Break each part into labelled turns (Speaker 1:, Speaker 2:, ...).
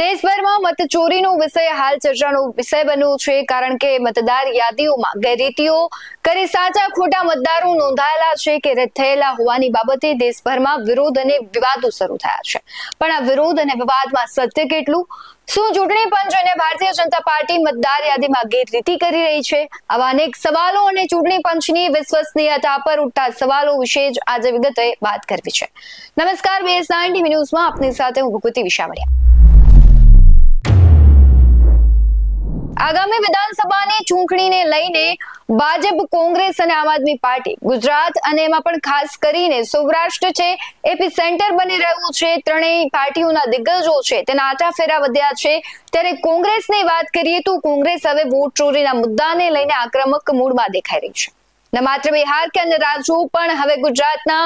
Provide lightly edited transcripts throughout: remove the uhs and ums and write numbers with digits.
Speaker 1: દેશભરમાં મતચોરીનો વિષય હાલ ચર્ચાનો વિષય બન્યો છે, કારણ કે મતદાર યાદીઓમાં ગેરરીતિઓ કરી સાચા ખોટા મતદારો નોંધાયેલા છે કે રદ થયેલા હોવાની બાબતે દેશભરમાં વિરોધ અને વિવાદો શરૂ થયા છે. પણ આ વિરોધ અને વિવાદમાં સત્ય કેટલું? શું ચૂંટણી પંચ અને ભારતીય જનતા પાર્ટી મતદાર યાદીમાં ગેરરીતિ કરી રહી છે? આવા અનેક સવાલો અને ચૂંટણી પંચની વિશ્વસનીયતા પર ઉઠતા સવાલો વિશે જ આજે વિગતે વાત કરવી છે. નમસ્કાર, BS9 TV ન્યૂઝમાં આપની સાથે હું ભૂપતિ વિશાવડિયા. આગામી વિધાનસભાની ચૂંટણીને લઈને ભાજપ, કોંગ્રેસ અને આમ આદમી પાર્ટી ગુજરાત અને એમાં પણ ખાસ કરીને સૌરાષ્ટ્ર છે એપી સેન્ટર બની રહ્યું છે. ત્રણેય પાર્ટીઓના દિગ્ગજો છે તેના આટાફેરા વધ્યા છે. ત્યારે કોંગ્રેસની વાત કરીએ તો કોંગ્રેસ હવે વોટ ચોરીના મુદ્દાને લઈને આક્રમક મૂડમાં દેખાઈ રહી છે. ન માત્ર બિહાર કે અન્ય રાજ્યો પણ હવે ગુજરાતના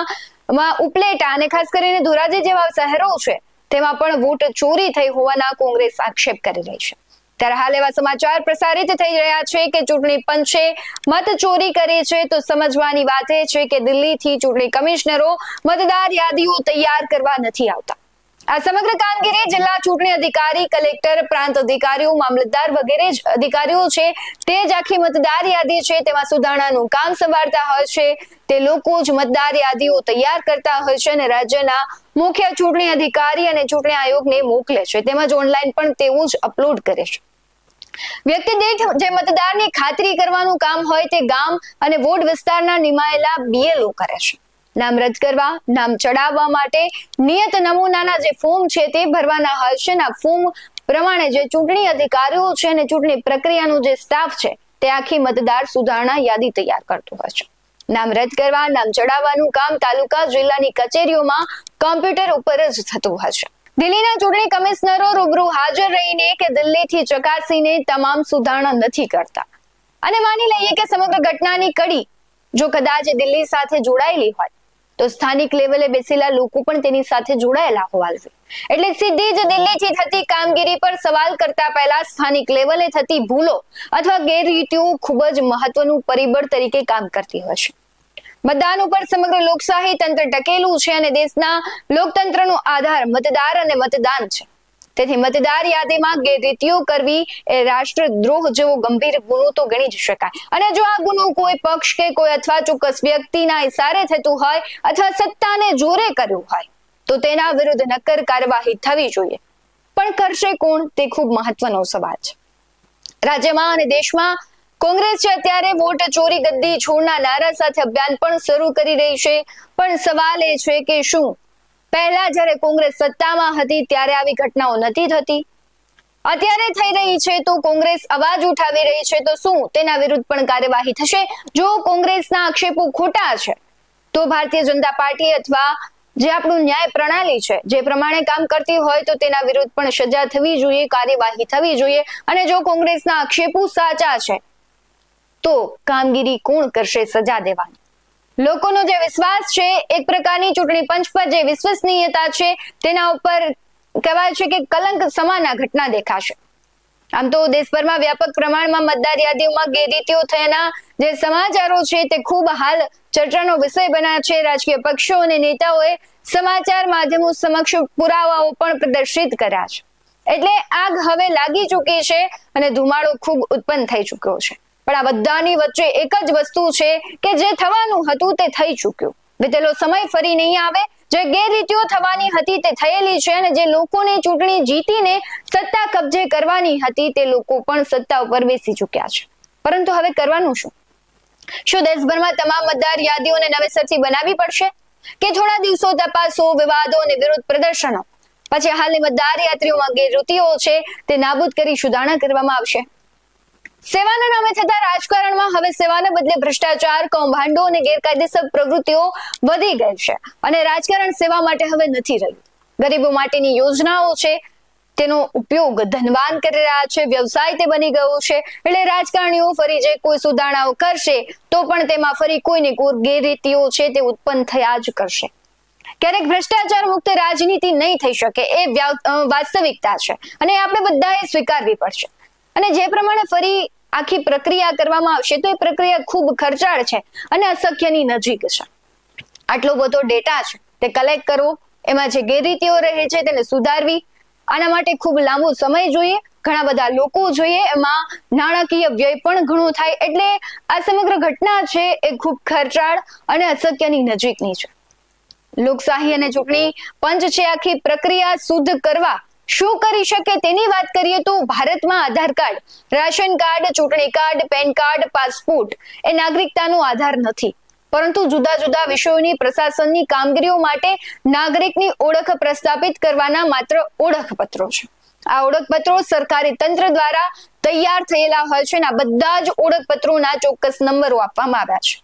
Speaker 1: ઉપલેટા અને ખાસ કરીને ધોરાજી જેવા શહેરો છે તેમાં પણ વોટ ચોરી થઈ હોવાના કોંગ્રેસ આક્ષેપ કરી રહી છે. ત્યારે હાલ એવા સમાચાર પ્રસારિત થઈ રહ્યા છે કે ચૂંટણી પંચે મત ચોરી કરી છે. તો સમજવાની વાત એ છે કે દિલ્હીથી ચૂંટણી કમિશનરો મતદાર યાદીઓ તૈયાર કરવા નથી આવતા. આ સમગ્ર કામગીરી જિલ્લા ચૂંટણી અધિકારી, કલેક્ટર, પ્રાંત અધિકારીઓ, મામલતદાર વગેરે જ અધિકારીઓ છે તે જ આખી મતદાર યાદી છે તેમાં સુધારણાનું કામ સંભાળતા હોય છે. તે લોકો જ મતદાર યાદીઓ તૈયાર કરતા હોય છે અને રાજ્યના મુખ્ય ચૂંટણી અધિકારી અને ચૂંટણી આયોગને મોકલે છે. તેમજ ઓનલાઈન પણ તેવું જ અપલોડ કરે છે. વ્યક્તિ દીઠ જે મતદારની ખાતરી કરવાનું કામ હોય તે ગામ અને વોર્ડ વિસ્તારના નિમાયેલા BLO કરે છે. નામ રદ કરવા, નામ ચડાવવા માટે નિયત નમૂનાના જે ફોર્મ છે તે ભરવાના હોય છે. આ ફોર્મ પ્રમાણે જે ચૂંટણી અધિકારીઓ છે અને ચૂંટણી પ્રક્રિયાનો જે સ્ટાફ છે તે આખી મતદાર સુધારણા યાદી તૈયાર કરતું હોય છે. નામ રદ કરવા, નામ ચડાવવાનું કામ તાલુકા, જિલ્લાની કચેરીઓમાં કોમ્પ્યુટર ઉપર જ થતું હોય છે. દિલ્હીના ચૂંટણી કમિશનરો રૂબરૂ હાજર રહીને કે દિલ્હીથી ચકાસીને તમામ સુધારણા નથી કરતા. અને માની લઈએ કે સમગ્ર ઘટનાની કડી જો કદાચ દિલ્હી સાથે જોડાયેલી હોય તો સ્થાનિક લેવલે બેસેલા લોકો પણ તેની સાથે જોડાયેલા હોવા જોઈએ. એટલે સીધી જ દિલ્હીથી થતી કામગીરી પર સવાલ કરતા પહેલા સ્થાનિક લેવલે થતી ભૂલો અથવા ગેરરીતિઓ ખૂબ જ મહત્વનું પરિબળ તરીકે કામ કરતી હોય છે. મતદાન ઉપર સમગ્ર લોકશાહી તંત્ર ટકેલું છે અને દેશના લોકતંત્રનો આધાર મતદાર અને મતદાન છે. તેથી મતદાર યાદીમાં ગેરરીતિઓ કરવી એ રાષ્ટ્રદ્રોહ જેવો ગંભીર ગુનો તો ગણી જ શકાય. અને જો આ ગુનો કોઈ પક્ષ કે કોઈ અથવા ચોક્કસ વ્યક્તિના ઇશારે થતું હોય અથવા સત્તાને જોરે કર્યું હોય તો તેના વિરુદ્ધ નક્કર કાર્યવાહી થવી જોઈએ. પણ કરશે કોણ તે ખૂબ મહત્વનો સવાલ છે. રાજ્યમાં અને દેશમાં કોંગ્રેસ છે અત્યારે વોટ ચોરી ગદ્દી છોડના નારા સાથે અભિયાન પણ શરૂ કરી રહી છે. પણ સવાલ એ છે કે શું પહેલા જ્યારે કોંગ્રેસ સત્તામાં હતી ત્યારે આવી ઘટનાઓ નથી થતી? અત્યારે થઈ રહી છે તો કોંગ્રેસ અવાજ ઉઠાવી રહી છે તો શું તેના વિરુદ્ધ પણ કાર્યવાહી થશે? જો કોંગ્રેસના આક્ષેપો ખોટા છે તો ભારતીય જનતા પાર્ટી અથવા જે આપણું ન્યાય પ્રણાલી છે જે પ્રમાણે કામ કરતી હોય તો તેના વિરુદ્ધ પણ સજા થવી જોઈએ, કાર્યવાહી થવી જોઈએ. અને જો કોંગ્રેસના આક્ષેપો સાચા છે તો કામગીરી કોણ કરશે સજા દેવાની? લોકોનો જે વિશ્વાસ છે, એક પ્રકારની ચૂંટણી પંચ પર જે વિશ્વસનીયતા છે તેના ઉપર કહેવાય છે કે કલંક સમાન આ ઘટના દેખાશે. આમ તો દેશભરમાં વ્યાપક પ્રમાણમાં મતદાર યાદીઓમાં ગેરરીતિઓ થયાના જે સમાચારો છે તે ખૂબ હાલ ચર્ચાનો વિષય બન્યા છે. રાજકીય પક્ષો અને નેતાઓએ સમાચાર માધ્યમો સમક્ષ પુરાવાઓ પણ પ્રદર્શિત કર્યા છે. એટલે આગ હવે લાગી ચૂકી છે અને ધુમાડો ખૂબ ઉત્પન્ન થઈ ચૂક્યો છે. પણ આ બધાની વચ્ચે એક જ વસ્તુ છે કે જે થવાનું હતું તે થઈ ચૂક્યું. વીતેલો સમય ફરી નહીં આવે. જે ગેરરીતિઓ થવાની હતી તે થયેલી છે અને જે લોકોને ચૂંટણી જીતીને સત્તા કબજે કરવાની હતી તે લોકો પણ સત્તા ઉપર બેસી ચૂક્યા છે. પરંતુ હવે કરવાનું શું? શું દેશભરમાં તમામ મતદાર યાદીઓને નવેસરથી બનાવવી પડશે કે થોડા દિવસો તપાસો, વિવાદો અને વિરોધ પ્રદર્શનો પછી હાલની મતદાર યાત્રીઓમાં ગેરરીતિઓ છે તે નાબૂદ કરી સુધારણા કરવામાં આવશે? સેવાના નામે થતા રાજકારણમાં હવે સેવાને બદલે ભ્રષ્ટાચાર, કૌભાંડો અને ગેરકાયદેસર પ્રવૃત્તિઓ વધી ગઈ છે અને રાજકારણ સેવા માટે હવે નથી રહ્યું. ગરીબો માટેની યોજનાઓ છે તેનો ઉપયોગ ધનવાન કરી રહ્યા છે, વ્યવસાય તે બની ગયો છે. એટલે રાજકારણીઓ ફરી જે કોઈ સુધારણાઓ કરશે તો પણ તેમાં ફરી કોઈને કોઈ ગેરરીતિઓ છે તે ઉત્પન્ન થયા જ કરશે. ક્યારેક ભ્રષ્ટાચાર મુક્ત રાજનીતિ નહીં થઈ શકે એ વાસ્તવિકતા છે અને આપણે બધાએ સ્વીકારવી પડશે. અને જે પ્રમાણે ફરી આખી પ્રક્રિયા કરવામાં આવશે તો એ પ્રક્રિયા ખૂબ ખર્ચાળ છે અને અશક્યની નજીક છે. આટલો બધો ડેટા છે તે કલેક્ટ કરવો, એમાં જે ગેરરીતિઓ રહે છે તેને સુધારવી, આના માટે ખૂબ લાંબો સમય જોઈએ, ઘણા બધા લોકો જોઈએ, એમાં નાણાકીય વ્યય પણ ઘણો થાય. એટલે આ સમગ્ર ઘટના છે એ ખૂબ ખર્ચાળ અને અશક્યની નજીકની છે. લોકશાહી અને ચૂંટણી પંચ છે આખી પ્રક્રિયા શુદ્ધ કરવા શું કરી શકે તેની વાત કરીએ તો ભારતમાં આધાર કાર્ડ, રાશન કાર્ડ, ચૂંટણી કાર્ડ, પેન કાર્ડ, પાસપોર્ટ એ નાગરિકતાનો આધાર નથી, પરંતુ જુદા જુદા વિષયોની પ્રશાસનની કામગીરીઓ માટે નાગરિકની ઓળખ પ્રસ્થાપિત કરવાના માત્ર ઓળખપત્રો છે. આ ઓળખપત્રો સરકારી તંત્ર દ્વારા તૈયાર થયેલા હોય છે અને આ બધા જ ઓળખપત્રોના ચોક્કસ નંબરો આપવામાં આવ્યા છે.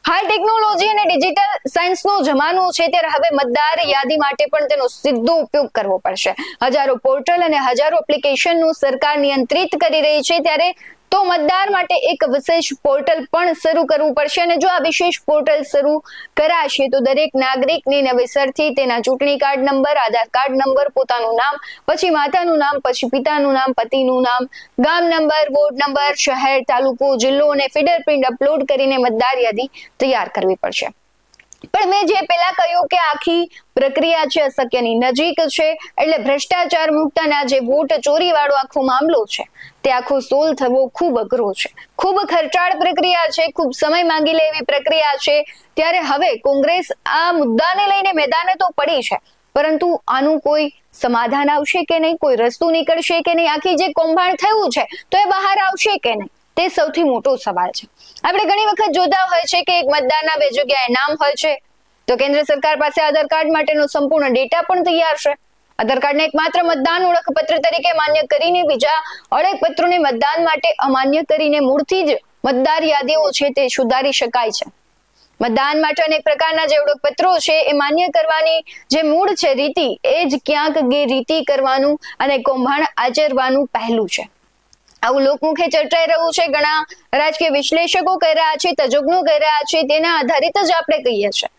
Speaker 1: હાલ ટેકનોલોજી અને ડિજિટલ સાયન્સનો જમાનો છે, ત્યારે હવે મતદાર યાદી માટે પણ તેનો સીધો ઉપયોગ કરવો પડશે. હજારો પોર્ટલ અને હજારો એપ્લિકેશનનું સરકાર નિયંત્રિત કરી રહી છે, ત્યારે તો મતદાર માટે એક વિશેષ પોર્ટલ પણ શરૂ કરવું પડશે. અને જો આ વિશેષ પોર્ટલ શરૂ કરાશે તો દરેક નાગરિકની નવેસરથી તેના ચૂંટણી કાર્ડ નંબર, આધાર કાર્ડ નંબર, પોતાનું નામ, પછી માતાનું નામ, પછી પિતાનું નામ, પતિનું નામ, ગામ નંબર, વોર્ડ નંબર, શહેર, તાલુકો, જિલ્લો અને ફિંગરપ્રિન્ટ અપલોડ કરીને મતદાર યાદી તૈયાર કરવી પડશે. પણ મેં જે પેલા કહ્યું કે આખી પ્રક્રિયા છે અશક્યની નજીક છે, એટલે ભ્રષ્ટાચાર મુક્ત અને જે વોટ ચોરી વાળો આખો મામલો છે તે આખો સોલ્વ થવો ખૂબ અઘરો છે, ખૂબ ખર્ચાળ પ્રક્રિયા છે, ખૂબ સમય માંગી લે એવી પ્રક્રિયા છે. ત્યારે હવે કોંગ્રેસ આ મુદ્દાને લઈને મેદાને તો પડી છે, પરંતુ આનું કોઈ સમાધાન આવશે કે નહીં, કોઈ રસ્તો નીકળશે કે નહીં, આખી જે કૌભાંડ થયું છે તો એ બહાર આવશે કે નહીં, તે સૌથી મોટો સવાલ છે. આપણે ઘણી વખત જોતા હોય છે કે એક મતદારના બે જગ્યાએ નામ હોય છે, તો કેન્દ્ર સરકાર પાસે આધાર કાર્ડ માટેનો સંપૂર્ણ ડેટા પણ તૈયાર છે. આધાર કાર્ડને એકમાત્ર મતદાન ઓળખપત્ર તરીકે માન્ય કરીને બીજા ઓળખપત્રોને મતદાન માટે અમાન્ય કરીને મૂળથી જ મતદાર યાદીઓ છે તે સુધારી શકાય છે. મતદાન માટે અનેક પ્રકારના જે ઓળખપત્રો છે એ માન્ય કરવાની જે મૂળ છે રીતિ, એ જ ક્યાંક ગેરરીતિ કરવાનું અને કૌભાંડ આચરવાનું પહેલું છે. આવું લોકમુખે ચર્ચાઈ રહ્યું છે, ઘણા રાજકીય વિશ્લેષકો કહી રહ્યા છે, તજજ્ઞો કહી રહ્યા છે, તેના આધારિત જ આપણે કહીએ છીએ.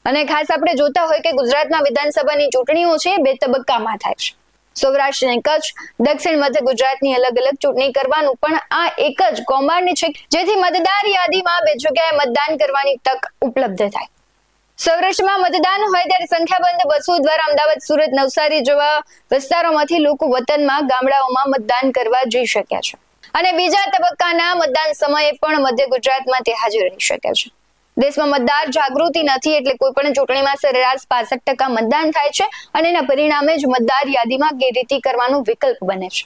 Speaker 1: અને ખાસ આપણે જોતા હોય કે ગુજરાતમાં વિધાનસભાની ચૂંટણીઓ છે બે તબક્કામાં થાય છે. સૌરાષ્ટ્ર અને કચ્છ, દક્ષિણ મધ્ય ગુજરાતની અલગ અલગ ચૂંટણી કરવાનું પણ આ એક જ કૌભાંડ છે, જેથી મતદાર યાદીમાં બે જગ્યાએ મતદાન કરવાની તક ઉપલબ્ધ થાય. સૌરાષ્ટ્રમાં મતદાન હોય ત્યારે સંખ્યાબંધ બસો દ્વારા અમદાવાદ, સુરત, નવસારી જેવા વિસ્તારોમાંથી લોકો વતનમાં ગામડાઓમાં મતદાન કરવા જઈ શક્યા છે. અને બીજા તબક્કાના મતદાન સમયે પણ મધ્ય ગુજરાતમાં તે હાજર રહી શકે છે. દેશમાં મતદાર જાગૃતિ નથી, એટલે કોઈ પણ ચૂંટણીમાં સરેરાશ 65% મતદાન થાય છે અને એના પરિણામે જ મતદાર યાદીમાં ગેરરીતિ કરવાનો વિકલ્પ બને છે.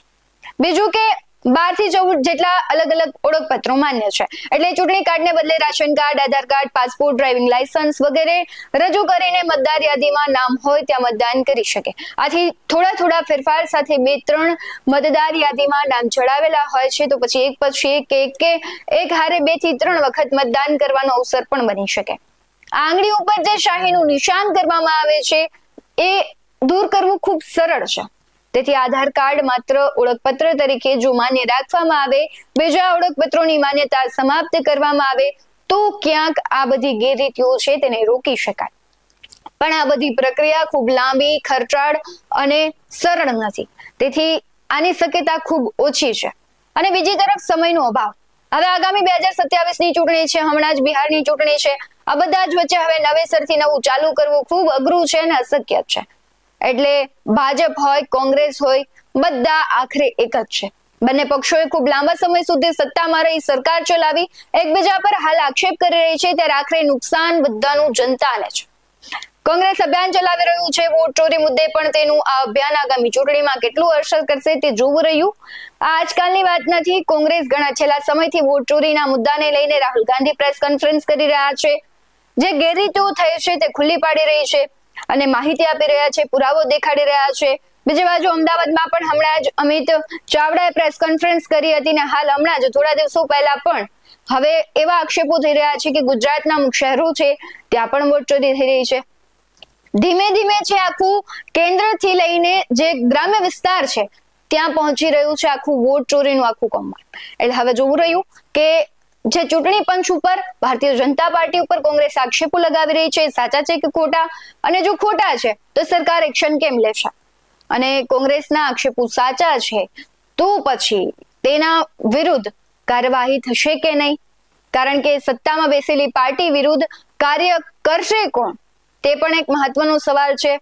Speaker 1: બીજું કે 12 થી 14 જેટલા અલગ અલગ ઓળખપત્રો માન્ય છે, એટલે ચૂંટણી કાર્ડને બદલે રાશન કાર્ડ, આધાર કાર્ડ, પાસપોર્ટ, ડ્રાઇવિંગ લાયસન્સ વગેરે રજૂ કરીને મતદાર યાદીમાં નામ હોય ત્યાં મતદાન કરી શકે. આથી થોડા ફેરફાર સાથે 2-3 મતદાર યાદીમાં નામ ચડાવેલા હોય છે, તો પછી એક પછી એક હારે 2 થી 3 વખત મતદાન કરવાનો અવસર પણ બની શકે. આંગળી ઉપર જે શાહીનું નિશાન કરવામાં આવે છે એ દૂર કરવું ખૂબ સરળ છે. તેથી આધાર કાર્ડ માત્ર ઓળખપત્ર તરીકે જો માન્ય રાખવામાં આવે, બીજા ઓળખપત્રોની માન્યતા સમાપ્ત કરવામાં આવે તો ક્યાંક આ બધી ગેરરીતિઓ છે તેને રોકી શકાય. પણ આ બધી પ્રક્રિયા ખૂબ લાંબી, ખર્ચાળ અને સરળ નથી, તેથી આની શક્યતા ખૂબ ઓછી છે. અને બીજી તરફ સમયનો અભાવ. હવે આગામી 2027ની ચૂંટણી છે, હમણાં જ બિહારની ચૂંટણી છે, આ બધા જ વચ્ચે હવે નવેસરથી નવું ચાલુ કરવું ખૂબ અઘરું છે અને અશક્ય છે. એટલે ભાજપ હોય, કોંગ્રેસ હોય, બધા આખરે એક જ છે. બંને પક્ષોએ ખૂબ લાંબા સમય સુધી સત્તામાં રહી સરકાર ચલાવી, એકબીજા પર હાલ આક્ષેપ કરી રહી છે, ત્યારે આખરે નુકસાન બધાનું જનતાને છે. કોંગ્રેસ અભિયાન ચલાવી રહ્યું છે વોટ ચોરી મુદ્દે, પણ તેનું આ અભિયાન આગામી ચૂંટણીમાં કેટલું અસર કરશે તે જોવું રહ્યું. આ આજકાલની વાત નથી. કોંગ્રેસ ઘણા છેલ્લા સમયથી વોટ ચોરીના મુદ્દાને લઈને રાહુલ ગાંધી પ્રેસ કોન્ફરન્સ કરી રહ્યા છે, જે ગેરરીતિઓ થઈ છે તે ખુલ્લી પાડી રહી છે અને માહિતી આપી રહ્યા છે, પુરાવો દેખાડી રહ્યા છે. બીજી બાજુ અમદાવાદમાં પણ હમણાં જ અમિત ચાવડાએ પ્રેસ કોન્ફરન્સ કરી હતી ને હાલ હમણાં જ થોડા દિવસો પહેલા પણ હવે એવા આક્ષેપો થઈ રહ્યા છે કે ગુજરાતના અમુક શહેરો છે ત્યાં પણ વોટ ચોરી થઈ રહી છે. ધીમે ધીમે છે આખું કેન્દ્રથી લઈને જે ગ્રામ્ય વિસ્તાર છે ત્યાં પહોંચી રહ્યું છે આખું વોટ ચોરીનું આખું કૌભાંડ. એટલે હવે જોવું રહ્યું કે જે ચૂંટણી પંચ ઉપર, ભારતીય જનતા પાર્ટી ઉપર કોંગ્રેસ આક્ષેપો લગાવી રહી છે, સાચા છે કે ખોટા, અને જો ખોટા છે તો સરકાર એક્શન કેમ લેશે, અને કોંગ્રેસના આક્ષેપો સાચા છે તો પછી તેના વિરુદ્ધ કાર્યવાહી થશે કે નહીં, કારણ કે સત્તામાં બેસેલી પાર્ટી વિરુદ્ધ કાર્ય કરશે કોણ તે પણ એક મહત્વનો સવાલ છે.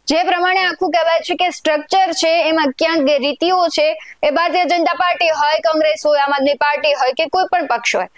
Speaker 1: જે પ્રમાણે આખું કહેવાય છે કે સ્ટ્રક્ચર છે એમાં ક્યાંક રીતિઓ છે, એ ભારતીય જનતા પાર્ટી હોય, કોંગ્રેસ હોય, આમ આદમી પાર્ટી હોય કે કોઈ પણ પક્ષ હોય,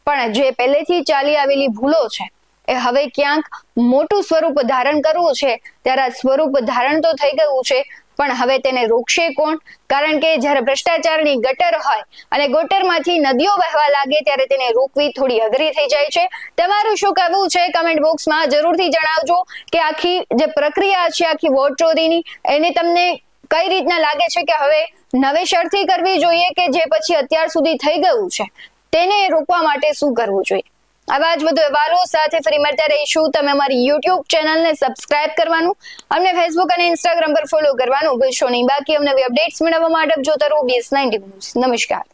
Speaker 1: પણ જે પહેલેથી ચાલી આવેલી ભૂલો છે એ હવે ક્યાંક મોટું સ્વરૂપ ધારણ કરવું છે, ત્યારે આ સ્વરૂપ ધારણ તો થઈ ગયું છે, પણ હવે તેને રોકશે કોણ? કારણ કે જ્યારે ભ્રષ્ટાચારની ગટર હોય અને ગોટરમાંથી નદીઓ વહેવા લાગે ત્યારે તેને રોકવી થોડી અઘરી થઈ જાય છે. તમારું શું કહેવું છે કમેન્ટ બોક્સમાં જરૂરથી જણાવજો કે આખી જે પ્રક્રિયા છે આખી વોટ ચોરીની, એને તમને કઈ રીતના લાગે છે કે હવે નવેસરથી કરવી જોઈએ કે જે પછી અત્યાર સુધી થઈ ગયું છે તેને રોકવા માટે શું કરવું જોઈએ? આવા જ વધુ અહેવાલો સાથે ફરી મળતા રહીશું. તમે અમારી YouTube ચેનલને સબસ્ક્રાઇબ કરવાનું, અમને Facebook અને Instagram પર ફોલો કરવાનું ભૂલશો નહીં. બાકી અમને અપડેટ્સ મેળવવા માટે જોતા રહો BS19 ન્યૂઝ. નમસ્કાર.